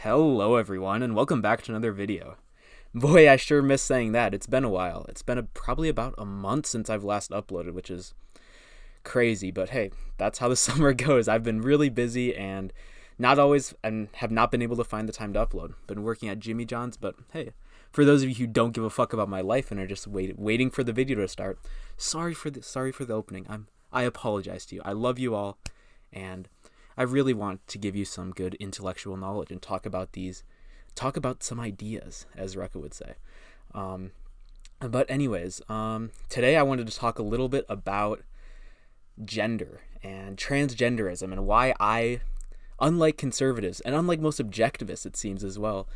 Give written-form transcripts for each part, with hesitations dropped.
Hello everyone, and welcome back to another video. Boy, I sure miss saying that. It's been a while. It's been probably about a month since I've last uploaded, which is crazy, but hey, that's how the summer goes. I've been really busy and have not been able to find the time to upload. Been working at Jimmy John's, but hey, for those of you who don't give a fuck about my life and are just waiting for the video to start, sorry for the opening. I apologize to you. I love you all, and I really want to give you some good intellectual knowledge and talk about some ideas, as Rucka would say. But anyways, today I wanted to talk a little bit about gender and transgenderism and why I, unlike conservatives and unlike most objectivists, it seems as well,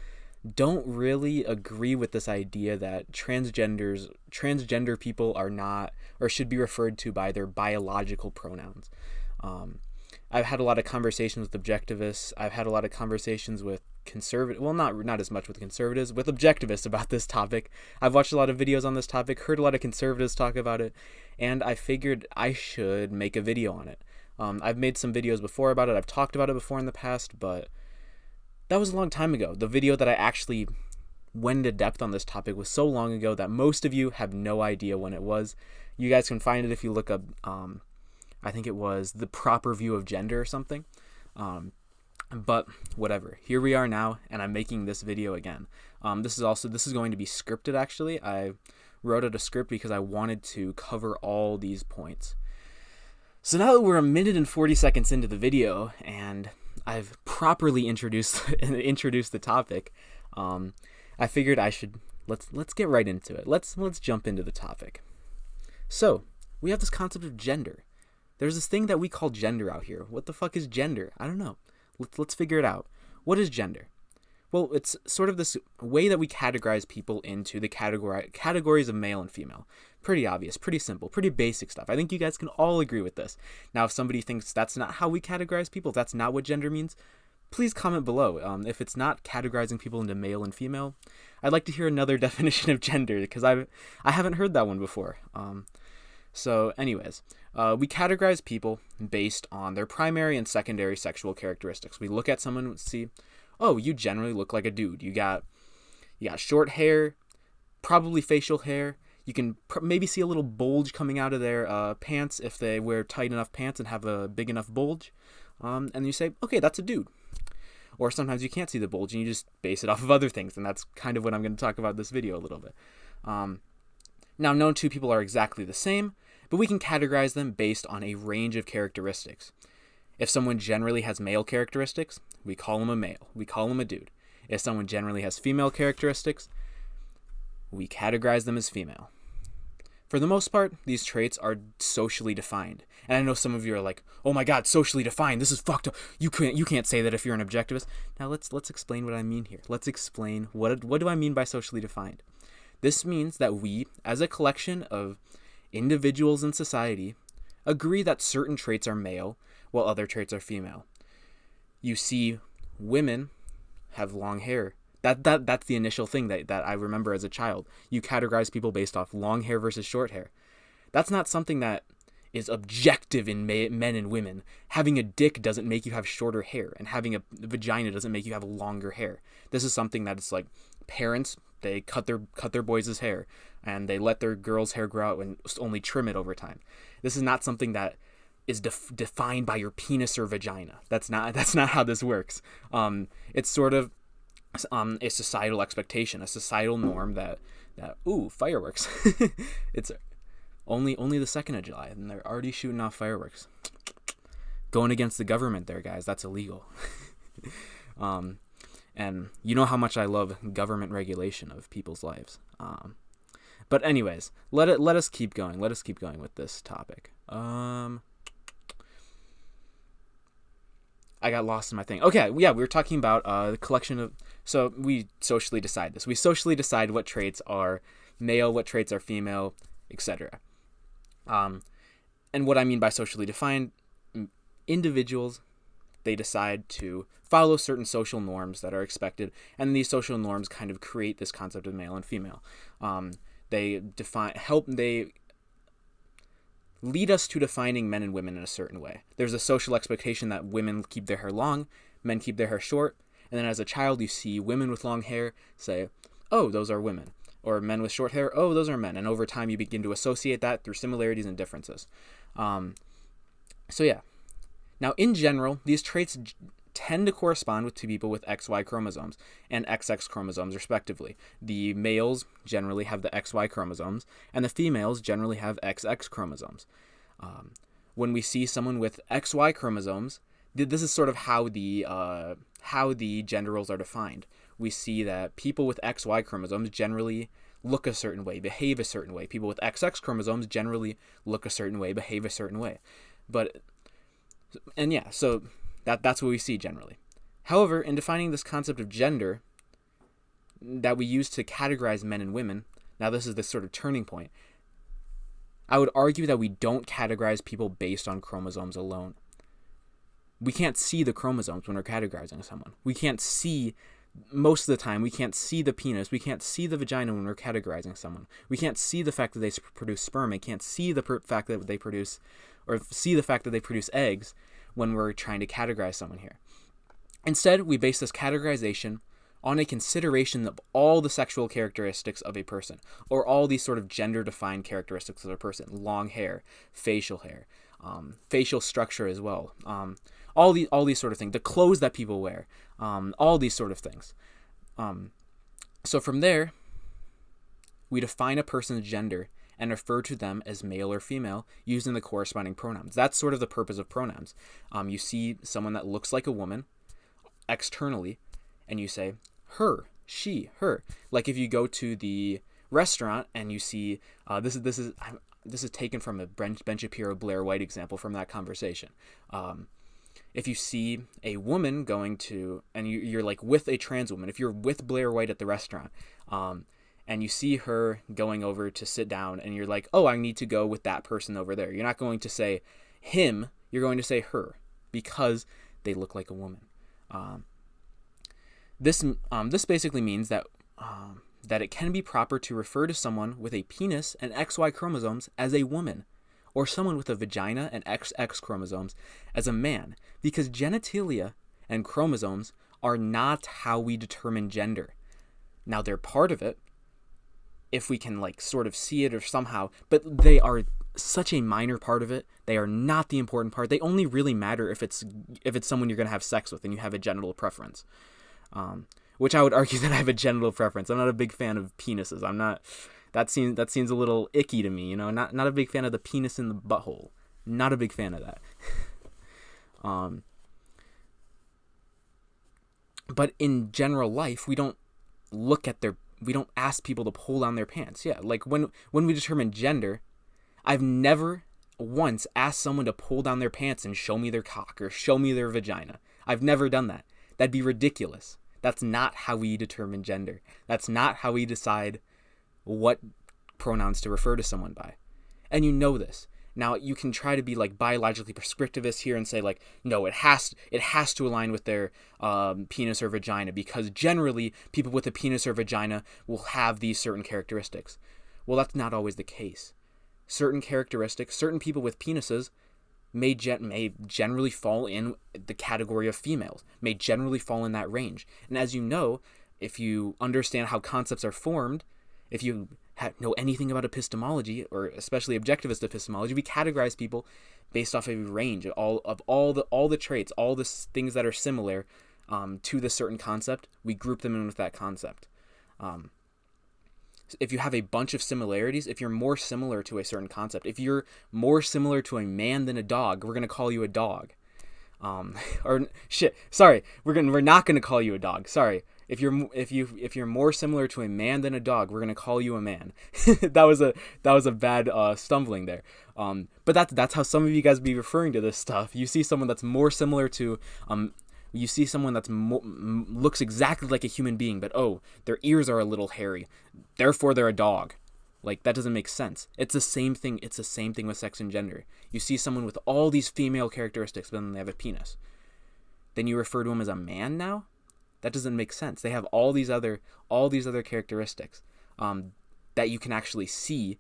don't really agree with this idea that transgender people are not or should be referred to by their biological pronouns. I've had a lot of conversations with objectivists. I've had a lot of conversations with not as much with conservatives, with objectivists about this topic. I've watched a lot of videos on this topic, heard a lot of conservatives talk about it, and I figured I should make a video on it. I've made some videos before about it. I've talked about it before in the past, but that was a long time ago. The video that I actually went into depth on this topic was so long ago that most of you have no idea when it was. You guys can find it if you look up, I think it was The Proper View of Gender or something. But whatever. Here we are now, and I'm making this video again. This is going to be scripted, actually. I wrote out a script because I wanted to cover all these points. So now that we're 1 minute and 40 seconds into the video, and I've properly introduced the topic, I figured let's get right into it. Let's jump into the topic. So, we have this concept of gender. There's this thing that we call gender out here. What the fuck is gender? I don't know. Let's figure it out. What is gender? Well, it's sort of this way that we categorize people into the categories of male and female. Pretty obvious, pretty simple, pretty basic stuff. I think you guys can all agree with this. Now, if somebody thinks that's not how we categorize people, if that's not what gender means, please comment below. If it's not categorizing people into male and female, I'd like to hear another definition of gender, because I haven't heard that one before. So anyways, we categorize people based on their primary and secondary sexual characteristics. We look at someone and see, oh, you generally look like a dude. You got short hair, probably facial hair. You can maybe see a little bulge coming out of their pants if they wear tight enough pants and have a big enough bulge. And you say, okay, that's a dude. Or sometimes you can't see the bulge and you just base it off of other things. And that's kind of what I'm going to talk about in this video a little bit. Now, no two people are exactly the same, but we can categorize them based on a range of characteristics. If someone generally has male characteristics, we call them a male. We call them a dude. If someone generally has female characteristics, we categorize them as female. For the most part, these traits are socially defined. And I know some of you are like, oh my god, socially defined, this is fucked up. You can't say that if you're an objectivist. Now let's explain what I mean here. Let's explain what do I mean by socially defined. This means that we, as a collection of individuals in society, agree that certain traits are male while other traits are female. You see women have long hair. That's the initial thing that I remember as a child. You categorize people based off long hair versus short hair. That's not something that is objective in men and women. Having a dick doesn't make you have shorter hair, and having a vagina doesn't make you have longer hair. This is something that it's like parents, they cut their boys' hair, and they let their girls' hair grow out and only trim it over time. This is not something that is defined by your penis or vagina. That's not how this works. It's sort of a societal expectation, a societal norm that ooh, fireworks. It's only the 2nd of July, and they're already shooting off fireworks. Going against the government there, guys. That's illegal. And you know how much I love government regulation of people's lives. But anyways, let us keep going. Let us keep going with this topic. I got lost in my thing. Okay, yeah, we were talking about the collection of... So we socially decide this. We socially decide what traits are male, what traits are female, etc. And what I mean by socially defined, individuals, they decide to follow certain social norms that are expected, and these social norms kind of create this concept of male and female. They lead us to defining men and women in a certain way. There's a social expectation that women keep their hair long, men keep their hair short, And then as a child, you see women with long hair, say, oh, those are women. Or men with short hair, oh, those are men. And over time, you begin to associate that through similarities and differences. So yeah. Now, in general, these traits tend to correspond with two people with XY chromosomes and XX chromosomes, respectively. The males generally have the XY chromosomes, and the females generally have XX chromosomes. When we see someone with XY chromosomes, this is sort of how the gender roles are defined. We see that people with XY chromosomes generally look a certain way, behave a certain way. People with XX chromosomes generally look a certain way, behave a certain way. So that's what we see generally. However, in defining this concept of gender that we use to categorize men and women, now this is the sort of turning point, I would argue that we don't categorize people based on chromosomes alone. We can't see the chromosomes when we're categorizing someone. We can't see, most of the time, we can't see the penis. We can't see the vagina when we're categorizing someone. We can't see the fact that they produce sperm. We can't see the fact that they produce, or see the fact that they produce eggs when we're trying to categorize someone here. Instead, we base this categorization on a consideration of all the sexual characteristics of a person, or all these sort of gender-defined characteristics of a person: long hair, facial structure as well, all these sort of things, the clothes that people wear, all these sort of things. So from there, we define a person's gender and refer to them as male or female using the corresponding pronouns. That's sort of the purpose of pronouns. You see someone that looks like a woman externally, and you say her, she, her. Like if you go to the restaurant and you see this is taken from a Ben Shapiro Blair White example from that conversation. If you see a woman going to, and you're like with a trans woman, if you're with Blair White at the restaurant, and you see her going over to sit down, and you're like, oh, I need to go with that person over there. You're not going to say him, you're going to say her, because they look like a woman. This basically means that it can be proper to refer to someone with a penis and XY chromosomes as a woman, or someone with a vagina and XX chromosomes as a man, because genitalia and chromosomes are not how we determine gender. Now, they're part of it, if we can like sort of see it or somehow, but they are such a minor part of it. They are not the important part. They only really matter if it's someone you're going to have sex with and you have a genital preference. Which I would argue that I have a genital preference. I'm not a big fan of penises. I'm not. That seems a little icky to me. Not a big fan of the penis in the butthole. Not a big fan of that. But in general life, we don't ask people to pull down their pants. Yeah, like when we determine gender, I've never once asked someone to pull down their pants and show me their cock or show me their vagina. I've never done that. That'd be ridiculous. That's not how we determine gender. That's not how we decide what pronouns to refer to someone by. And you know this. Now, you can try to be like biologically prescriptivist here and say like, no, it has to align with their penis or vagina, because generally people with a penis or vagina will have these certain characteristics. Well, that's not always the case. Certain characteristics, certain people with penises may generally fall in the category of females, may generally fall in that range. And as you know, if you understand how concepts are formed, if you know anything about epistemology, or especially objectivist epistemology, we categorize people based off of a range of all the traits, all the things that are similar to the certain concept. We group them in with that concept. If you have a bunch of similarities, if you're more similar to a certain concept, if you're more similar to a man than a dog, we're gonna call you a dog. We're not gonna call you a dog. Sorry. If you're more similar to a man than a dog, we're gonna call you a man. that was a bad stumbling there. But that's how some of you guys be referring to this stuff. You see someone that's more similar to you see someone that's looks exactly like a human being, but oh, their ears are a little hairy, therefore they're a dog. Like, that doesn't make sense. It's the same thing. It's the same thing with sex and gender. You see someone with all these female characteristics, but then they have a penis. Then you refer to him as a man now? That doesn't make sense. They have all these other characteristics that you can actually see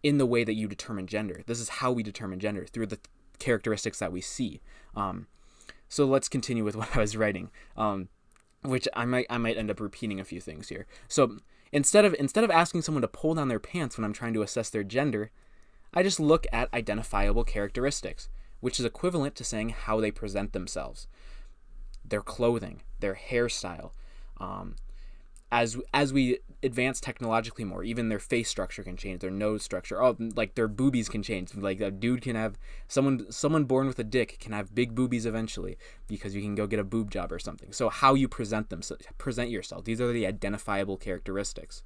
in the way that you determine gender. This is how we determine gender, through the characteristics that we see. So let's continue with what I was writing. which I might end up repeating a few things here. So instead of asking someone to pull down their pants when I'm trying to assess their gender, I just look at identifiable characteristics, which is equivalent to saying how they present themselves, their clothing, their hairstyle. As we advance technologically more, even their face structure can change, their nose structure. Oh, like their boobies can change. Like a dude can have someone born with a dick can have big boobies eventually because you can go get a boob job or something. So how you present yourself. These are the identifiable characteristics.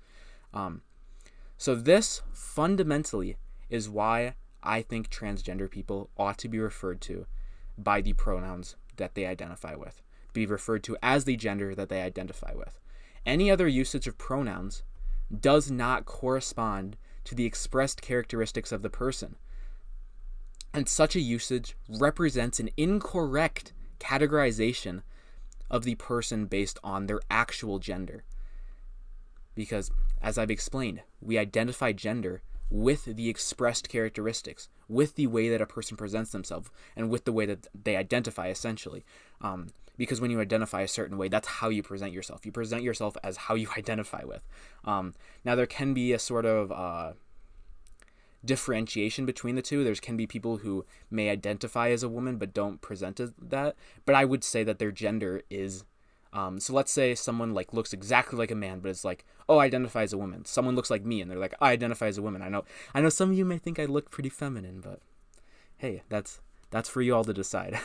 So this fundamentally is why I think transgender people ought to be referred to by the pronouns that they identify with, be referred to as the gender that they identify with. Any other usage of pronouns does not correspond to the expressed characteristics of the person, and such a usage represents an incorrect categorization of the person based on their actual gender. Because, as I've explained, we identify gender with the expressed characteristics, with the way that a person presents themselves, and with the way that they identify, essentially. Because when you identify a certain way, that's how you present yourself. You present yourself as how you identify with. Now, there can be a sort of differentiation between the two. There can be people who may identify as a woman but don't present as that. But I would say that their gender is... so let's say someone like looks exactly like a man, but it's like, oh, I identify as a woman. Someone looks like me, and they're like, I identify as a woman. I know some of you may think I look pretty feminine, but hey, that's for you all to decide.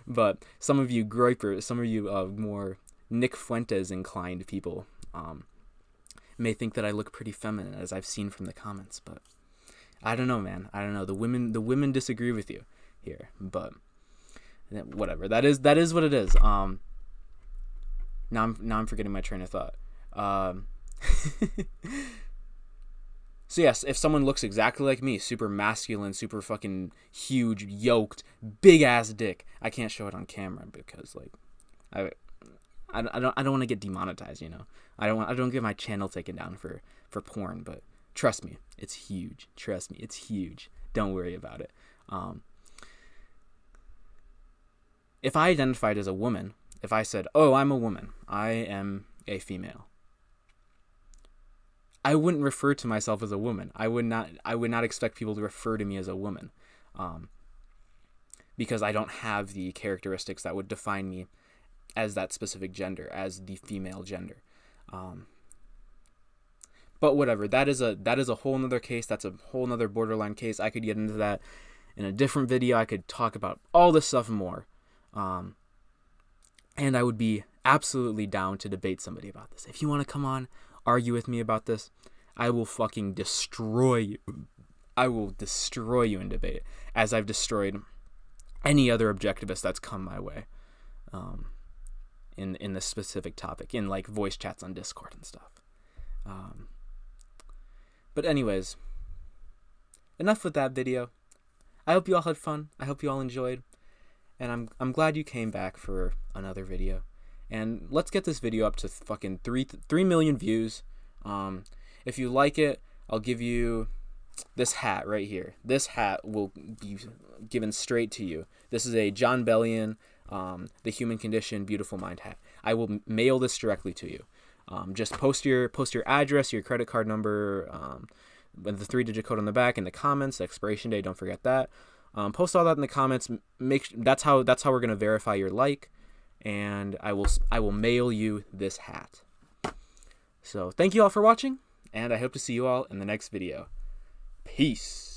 But some of you groypers, some of you more Nick Fuentes inclined people may think that I look pretty feminine, as I've seen from the comments. But I don't know, man. I don't know. The women disagree with you here, but whatever. That is what it is. Now I'm forgetting my train of thought. So yes, if someone looks exactly like me, super masculine, super fucking huge, yoked, big ass dick, I can't show it on camera because like, I don't want to get demonetized, you know. I don't get my channel taken down for porn, but trust me, it's huge. Trust me, it's huge. Don't worry about it. If I identified as a woman, if I said, oh, I'm a woman, I am a female, I wouldn't refer to myself as a woman. I would not expect people to refer to me as a woman, because I don't have the characteristics that would define me as that specific gender, as the female gender. But whatever, that is a whole nother case. That's a whole nother borderline case. I could get into that in a different video. I could talk about all this stuff more. And I would be absolutely down to debate somebody about this. If you want to come on, argue with me about this, I will fucking destroy you. I will destroy you in debate, as I've destroyed any other objectivist that's come my way, in this specific topic, in like voice chats on Discord and stuff. But anyways, enough with that video. I hope you all had fun. I hope you all enjoyed. And I'm glad you came back for another video. And let's get this video up to fucking 3 million views. If you like it, I'll give you this hat right here. This hat will be given straight to you. This is a John Bellion, The Human Condition, Beautiful Mind hat. I will mail this directly to you. Just post your address, your credit card number, with the 3-digit code on the back in the comments. Expiration date, don't forget that. Post all that in the comments. That's how we're gonna verify your like, and I will mail you this hat. So thank you all for watching, and I hope to see you all in the next video. Peace.